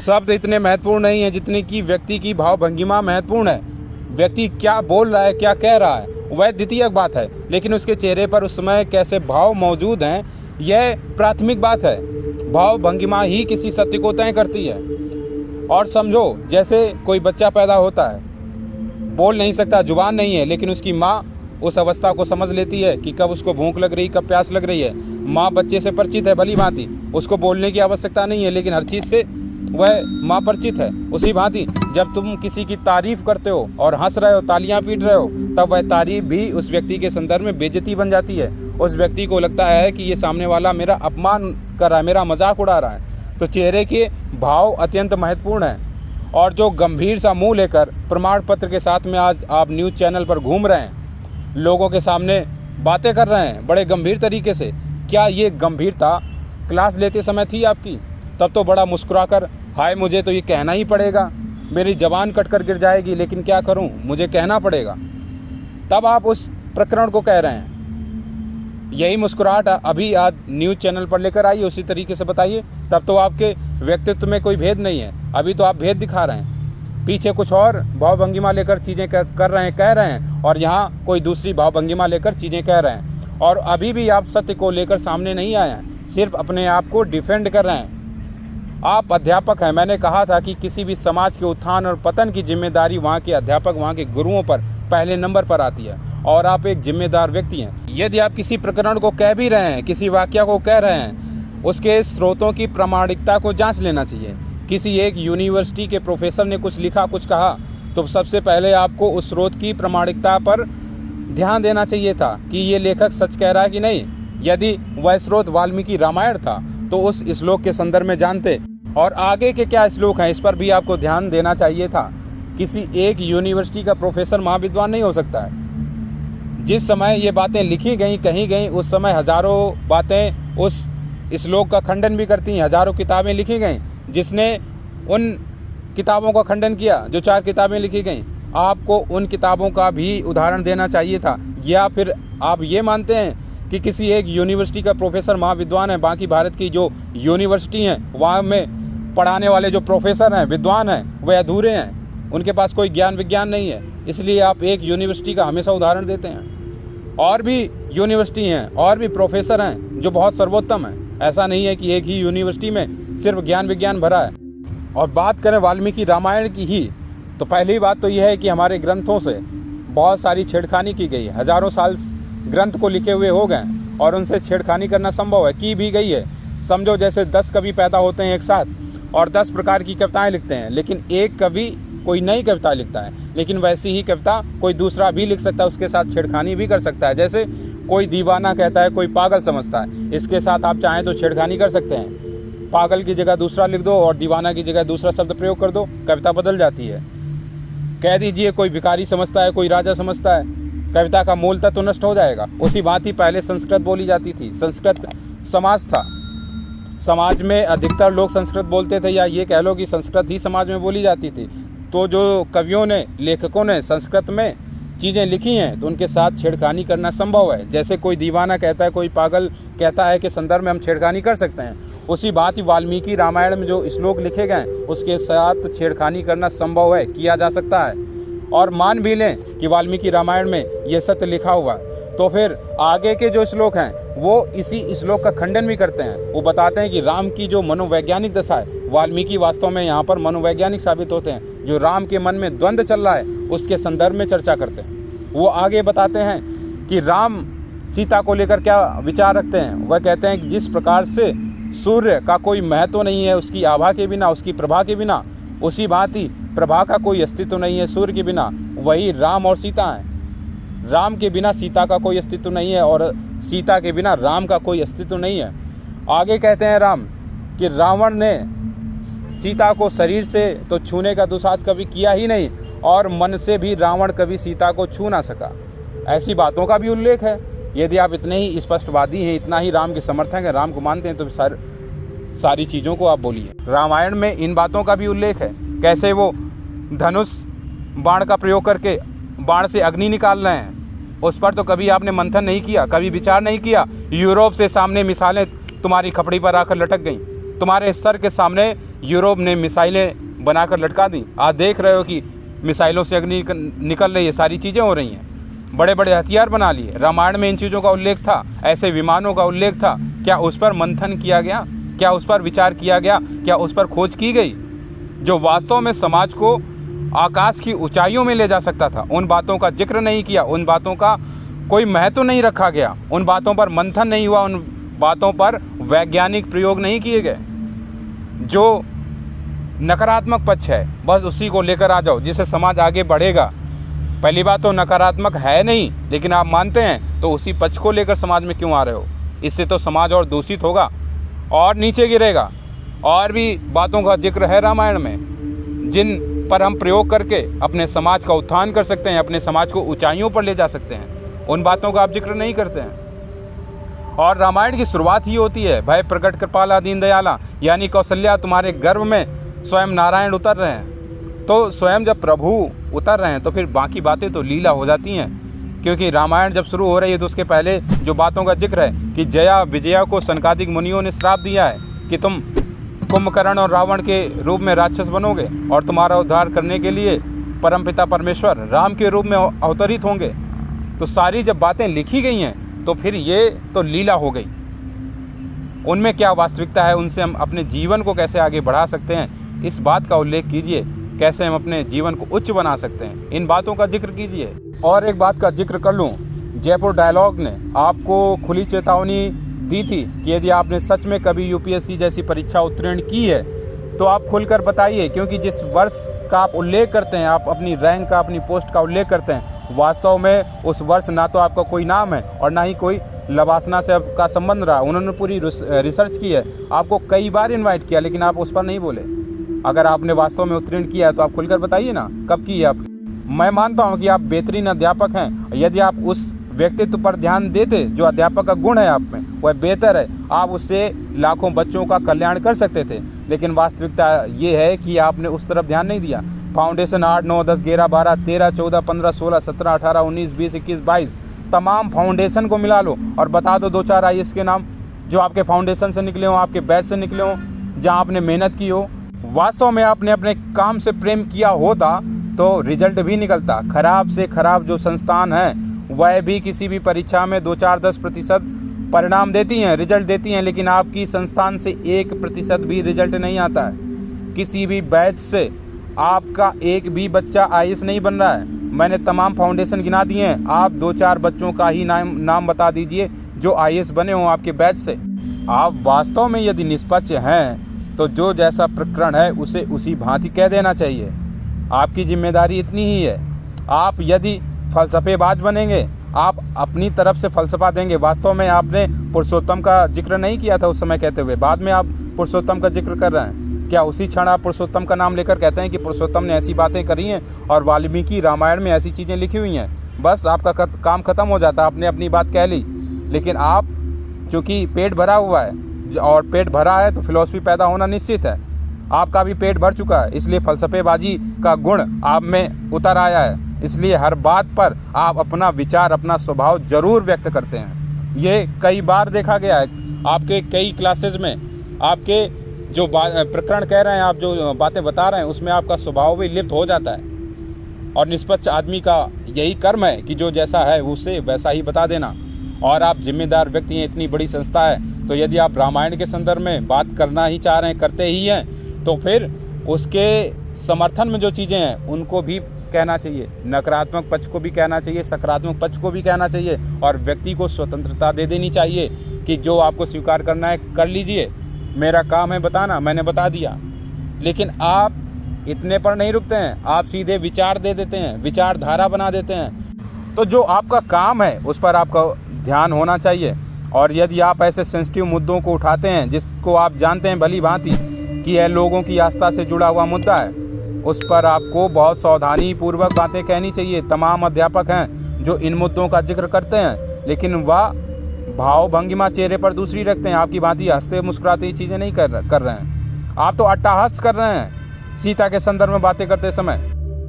शब्द इतने महत्वपूर्ण नहीं है जितने कि व्यक्ति की भाव भंगिमा महत्वपूर्ण है। व्यक्ति क्या बोल रहा है, क्या कह रहा है, वह द्वितीयक बात है, लेकिन उसके चेहरे पर उस समय कैसे भाव मौजूद हैं यह प्राथमिक बात है। भाव भंगिमा ही किसी सत्य को तय करती है। और समझो, जैसे कोई बच्चा पैदा होता है, बोल नहीं सकता, जुबान नहीं है, लेकिन उसकी माँ उस अवस्था को समझ लेती है कि कब उसको भूख लग रही, कब प्यास लग रही है। माँ बच्चे से परिचित है भली भांति, उसको बोलने की आवश्यकता नहीं है, लेकिन हर चीज़ से वह माँ परिचित है। उसी भांति जब तुम किसी की तारीफ करते हो और हंस रहे हो, तालियां पीट रहे हो, तब वह तारीफ भी उस व्यक्ति के संदर्भ में बेइज्जती बन जाती है। उस व्यक्ति को लगता है कि ये सामने वाला मेरा अपमान कर रहा है, मेरा मजाक उड़ा रहा है। तो चेहरे के भाव अत्यंत महत्वपूर्ण हैं। और जो गंभीर सा मुँह लेकर प्रमाण पत्र के साथ में आज आप न्यूज़ चैनल पर घूम रहे हैं, लोगों के सामने बातें कर रहे हैं बड़े गंभीर तरीके से, क्या ये गंभीरता क्लास लेते समय थी आपकी? तब तो बड़ा मुस्कुराकर, हाय मुझे तो ये कहना ही पड़ेगा, मेरी ज़बान कट कर गिर जाएगी, लेकिन क्या करूं, मुझे कहना पड़ेगा। तब आप उस प्रकरण को कह रहे हैं। यही मुस्कुराहट अभी आज न्यूज़ चैनल पर लेकर आइए, उसी तरीके से बताइए। तब तो आपके व्यक्तित्व में कोई भेद नहीं है, अभी तो आप भेद दिखा रहे हैं। पीछे कुछ और भाव भंगिमा लेकर चीज़ें कर रहे हैं, कह रहे हैं, और यहाँ कोई दूसरी भाव भंगिमा लेकर चीज़ें कह रहे हैं। और अभी भी आप सत्य को लेकर सामने नहीं आए हैं, सिर्फ अपने आप को डिफेंड कर रहे हैं। आप अध्यापक हैं। मैंने कहा था कि किसी भी समाज के उत्थान और पतन की जिम्मेदारी वहाँ के अध्यापक, वहाँ के गुरुओं पर पहले नंबर पर आती है, और आप एक जिम्मेदार व्यक्ति हैं। यदि आप किसी प्रकरण को कह भी रहे हैं, किसी वाक्य को कह रहे हैं, उसके स्रोतों की प्रामाणिकता को जांच लेना चाहिए। किसी एक यूनिवर्सिटी के प्रोफेसर ने कुछ लिखा, कुछ कहा, तो सबसे पहले आपको उस स्रोत की प्रामाणिकता पर ध्यान देना चाहिए था कि ये लेखक सच कह रहा है कि नहीं। यदि वह स्रोत वाल्मीकि रामायण था तो उस श्लोक के संदर्भ में जानते, और आगे के क्या श्लोक हैं इस पर भी आपको ध्यान देना चाहिए था। किसी एक यूनिवर्सिटी का प्रोफेसर महाविद्वान नहीं हो सकता है। जिस समय ये बातें लिखी गई, कही गई, उस समय हजारों बातें उस श्लोक का खंडन भी करती हैं। हजारों किताबें लिखी गई, जिसने उन किताबों का खंडन किया, जो 4 किताबें लिखी गई, आपको उन किताबों का भी उदाहरण देना चाहिए था। या फिर आप ये मानते हैं कि किसी एक यूनिवर्सिटी का प्रोफेसर महाविद्वान है, बाकी भारत की जो यूनिवर्सिटी हैं वहाँ में पढ़ाने वाले जो प्रोफेसर हैं, विद्वान हैं, वे अधूरे हैं, उनके पास कोई ज्ञान विज्ञान नहीं है। इसलिए आप एक यूनिवर्सिटी का हमेशा उदाहरण देते हैं। और भी यूनिवर्सिटी हैं, और भी प्रोफेसर हैं जो बहुत सर्वोत्तम हैं। ऐसा नहीं है कि एक ही यूनिवर्सिटी में सिर्फ ज्ञान विज्ञान भरा है। और बात करें वाल्मीकि रामायण की ही, तो पहली बात तो यह है कि हमारे ग्रंथों से बहुत सारी छेड़खानी की गई है। हजारों साल ग्रंथ को लिखे हुए हो गए और उनसे छेड़खानी करना संभव है, की भी गई है। समझो जैसे 10 कवि पैदा होते हैं एक साथ और 10 प्रकार की कविताएं लिखते हैं, लेकिन एक कवि कोई नई कविता लिखता है, लेकिन वैसी ही कविता कोई दूसरा भी लिख सकता है, उसके साथ छेड़खानी भी कर सकता है। जैसे कोई दीवाना कहता है, कोई पागल समझता है, इसके साथ आप चाहें तो छेड़खानी कर सकते हैं। पागल की जगह दूसरा लिख दो और दीवाना की जगह दूसरा शब्द प्रयोग कर दो, कविता बदल जाती है। कह दीजिए कोई भिखारी समझता है, कोई राजा समझता है, कविता का मूल तत्व नष्ट हो जाएगा। उसी भांति पहले संस्कृत बोली जाती थी, संस्कृत समाज था, समाज में अधिकतर लोग संस्कृत बोलते थे, या ये कह लो कि संस्कृत ही समाज में बोली जाती थी। तो जो कवियों ने, लेखकों ने संस्कृत में चीज़ें लिखी हैं, तो उनके साथ छेड़खानी करना संभव है। जैसे कोई दीवाना कहता है, कोई पागल कहता है, कि संदर्भ में हम छेड़खानी कर सकते हैं, उसी बात ही वाल्मीकि रामायण में जो श्लोक लिखे गए उसके साथ छेड़खानी करना संभव है, किया जा सकता है। और मान भी लें कि वाल्मीकि रामायण में ये सत्य लिखा हुआ है, तो फिर आगे के जो श्लोक हैं वो इसी श्लोक का खंडन भी करते हैं। वो बताते हैं कि राम की जो मनोवैज्ञानिक दशा है, वाल्मीकि वास्तव में यहाँ पर मनोवैज्ञानिक साबित होते हैं। जो राम के मन में द्वंद्व चल रहा है उसके संदर्भ में चर्चा करते हैं। वो आगे बताते हैं कि राम सीता को लेकर क्या विचार रखते हैं। वह कहते हैं कि जिस प्रकार से सूर्य का कोई महत्व नहीं है उसकी आभा के बिना, उसकी प्रभा के बिना, उसी भांति प्रभा का कोई अस्तित्व नहीं है सूर्य के बिना, वही राम और सीता हैं। राम के बिना सीता का कोई अस्तित्व नहीं है और सीता के बिना राम का कोई अस्तित्व नहीं है। आगे कहते हैं राम कि रावण ने सीता को शरीर से तो छूने का दुस्साहस कभी किया ही नहीं, और मन से भी रावण कभी सीता को छू ना सका। ऐसी बातों का भी उल्लेख है। यदि आप इतने ही स्पष्टवादी हैं, इतना ही राम के समर्थक हैं, राम को मानते हैं, तो सारी चीज़ों को आप बोलिए। रामायण में इन बातों का भी उल्लेख है, कैसे वो धनुष बाण का प्रयोग करके बाण से अग्नि निकाल रहे हैं। उस पर तो कभी आपने मंथन नहीं किया, कभी विचार नहीं किया। यूरोप से सामने मिसालें तुम्हारी खपड़ी पर आकर लटक गईं। तुम्हारे सर के सामने यूरोप ने मिसाइलें बनाकर लटका दी। आज देख रहे हो कि मिसाइलों से अग्नि निकल रही है, सारी चीज़ें हो रही हैं। बड़े बड़े हथियार बना लिए। रामायण में इन चीज़ों का उल्लेख था, ऐसे विमानों का उल्लेख था। क्या उस पर मंथन किया गया? क्या उस पर विचार किया गया? क्या उस पर खोज की गई? जो वास्तव में समाज को आकाश की ऊंचाइयों में ले जा सकता था, उन बातों का जिक्र नहीं किया, उन बातों का कोई महत्व नहीं रखा गया, उन बातों पर मंथन नहीं हुआ, उन बातों पर वैज्ञानिक प्रयोग नहीं किए गए। जो नकारात्मक पक्ष है बस उसी को लेकर आ जाओ, जिससे समाज आगे बढ़ेगा। पहली बात तो नकारात्मक है नहीं, लेकिन आप मानते हैं तो उसी पक्ष को लेकर समाज में क्यों आ रहे हो? इससे तो समाज और दूषित होगा और नीचे गिरेगा। और भी बातों का जिक्र है रामायण में, जिन पर हम प्रयोग करके अपने समाज का उत्थान कर सकते हैं, अपने समाज को ऊंचाइयों पर ले जा सकते हैं। उन बातों का आप जिक्र नहीं करते हैं। और रामायण की शुरुआत ही होती है, भय प्रकट कृपाला दीन दयाला, यानी कौशल्या तुम्हारे गर्भ में स्वयं नारायण उतर रहे हैं। तो स्वयं जब प्रभु उतर रहे हैं तो फिर बाकी बातें तो लीला हो जाती हैं। क्योंकि रामायण जब शुरू हो रही है तो उसके पहले जो बातों का जिक्र है कि जया विजया को सनकादिक मुनियों ने श्राप दिया है कि तुम कुंभकर्ण और रावण के रूप में राक्षस बनोगे और तुम्हारा उद्धार करने के लिए परमपिता परमेश्वर राम के रूप में अवतरित होंगे। तो सारी जब बातें लिखी गई हैं तो फिर ये तो लीला हो गई। उनमें क्या वास्तविकता है, उनसे हम अपने जीवन को कैसे आगे बढ़ा सकते हैं, इस बात का उल्लेख कीजिए। कैसे हम अपने जीवन को उच्च बना सकते हैं, इन बातों का जिक्र कीजिए। और एक बात का जिक्र कर लूँ, जयपुर डायलॉग ने आपको खुली चेतावनी दी थी कि यदि आपने सच में कभी यूपीएससी जैसी परीक्षा उत्तीर्ण की है तो आप खुलकर बताइए। क्योंकि जिस वर्ष का आप उल्लेख करते हैं, आप अपनी रैंक का, अपनी पोस्ट का उल्लेख करते हैं, वास्तव में उस वर्ष ना तो आपका कोई नाम है और ना ही कोई लवासना से आपका संबंध रहा। उन्होंने पूरी रिसर्च की है, आपको कई बार इन्वाइट किया, लेकिन आप उस पर नहीं बोले। अगर आपने वास्तव में उत्तीर्ण किया है तो आप खुलकर बताइए ना, कब की है आपकी। मैं मानता हूं कि आप बेहतरीन अध्यापक हैं। यदि आप उस व्यक्तित्व पर ध्यान देते जो अध्यापक का गुण है आप में, वह बेहतर है, आप उससे लाखों बच्चों का कल्याण कर सकते थे। लेकिन वास्तविकता ये है कि आपने उस तरफ ध्यान नहीं दिया। फाउंडेशन 8, 9, 10, 11, 12, 13, 14, 15, 16, 17, 18, 19, 20, 21, 22 तमाम फाउंडेशन को मिला लो और बता दो 2-4 आईएएस के नाम जो आपके फाउंडेशन से निकले हों, आपके बैच से निकले हों, जहाँ आपने मेहनत की हो। वास्तव में आपने अपने काम से प्रेम किया होता तो रिजल्ट भी निकलता। खराब से खराब जो संस्थान है वह भी किसी भी परीक्षा में 2, 4, 10% परिणाम देती हैं, रिजल्ट देती हैं, लेकिन आपकी संस्थान से 1% भी रिजल्ट नहीं आता है। किसी भी बैच से आपका एक भी बच्चा आईएएस नहीं बन रहा है। मैंने तमाम फाउंडेशन गिना दिए हैं, आप 2-4 बच्चों का ही नाम बता दीजिए जो आईएएस बने हों आपके बैच से। आप वास्तव में यदि निष्पक्ष हैं तो जो जैसा प्रकरण है उसे उसी भांति कह देना चाहिए। आपकी जिम्मेदारी इतनी ही है। आप यदि फलसफेबाज बनेंगे, आप अपनी तरफ से फलसफा देंगे। वास्तव में आपने पुरुषोत्तम का जिक्र नहीं किया था उस समय कहते हुए, बाद में आप पुरुषोत्तम का जिक्र कर रहे हैं। क्या उसी क्षण आप पुरुषोत्तम का नाम लेकर कहते हैं कि पुरुषोत्तम ने ऐसी बातें करी हैं और वाल्मीकि रामायण में ऐसी चीज़ें लिखी हुई हैं, बस आपका काम खत्म हो जाता, आपने अपनी बात कह ली। लेकिन आप चूँकि पेट भरा हुआ है और पेट भरा है तो फिलॉसफी पैदा होना निश्चित है। आपका भी पेट भर चुका है, इसलिए फलसफेबाजी का गुण आप में उतर आया है। इसलिए हर बात पर आप अपना विचार, अपना स्वभाव जरूर व्यक्त करते हैं। ये कई बार देखा गया है आपके कई क्लासेस में। आपके जो प्रकरण कह रहे हैं, आप जो बातें बता रहे हैं, उसमें आपका स्वभाव भी लिप्त हो जाता है। और निष्पक्ष आदमी का यही कर्म है कि जो जैसा है उसे वैसा ही बता देना। और आप जिम्मेदार व्यक्ति हैं, इतनी बड़ी संस्था है, तो यदि आप रामायण के संदर्भ में बात करना ही चाह रहे हैं, करते ही हैं, तो फिर उसके समर्थन में जो चीज़ें हैं उनको भी कहना चाहिए। नकारात्मक पक्ष को भी कहना चाहिए, सकारात्मक पक्ष को भी कहना चाहिए। और व्यक्ति को स्वतंत्रता दे देनी चाहिए कि जो आपको स्वीकार करना है कर लीजिए, मेरा काम है बताना, मैंने बता दिया। लेकिन आप इतने पर नहीं रुकते हैं, आप सीधे विचार दे देते हैं, विचारधारा बना देते हैं। तो जो आपका काम है उस पर आपका ध्यान होना चाहिए। और यदि आप ऐसे सेंसिटिव मुद्दों को उठाते हैं जिसको आप जानते हैं भली भांति कि यह लोगों की आस्था से जुड़ा हुआ मुद्दा है, उस पर आपको बहुत सावधानी पूर्वक बातें कहनी चाहिए। तमाम अध्यापक हैं जो इन मुद्दों का जिक्र करते हैं, लेकिन वह भाव भंगिमा चेहरे पर दूसरी रखते हैं। आपकी भांति हंसते मुस्कुराते ये चीज़ें नहीं कर रहे हैं। आप तो अट्टहास कर रहे हैं सीता के संदर्भ में बातें करते समय।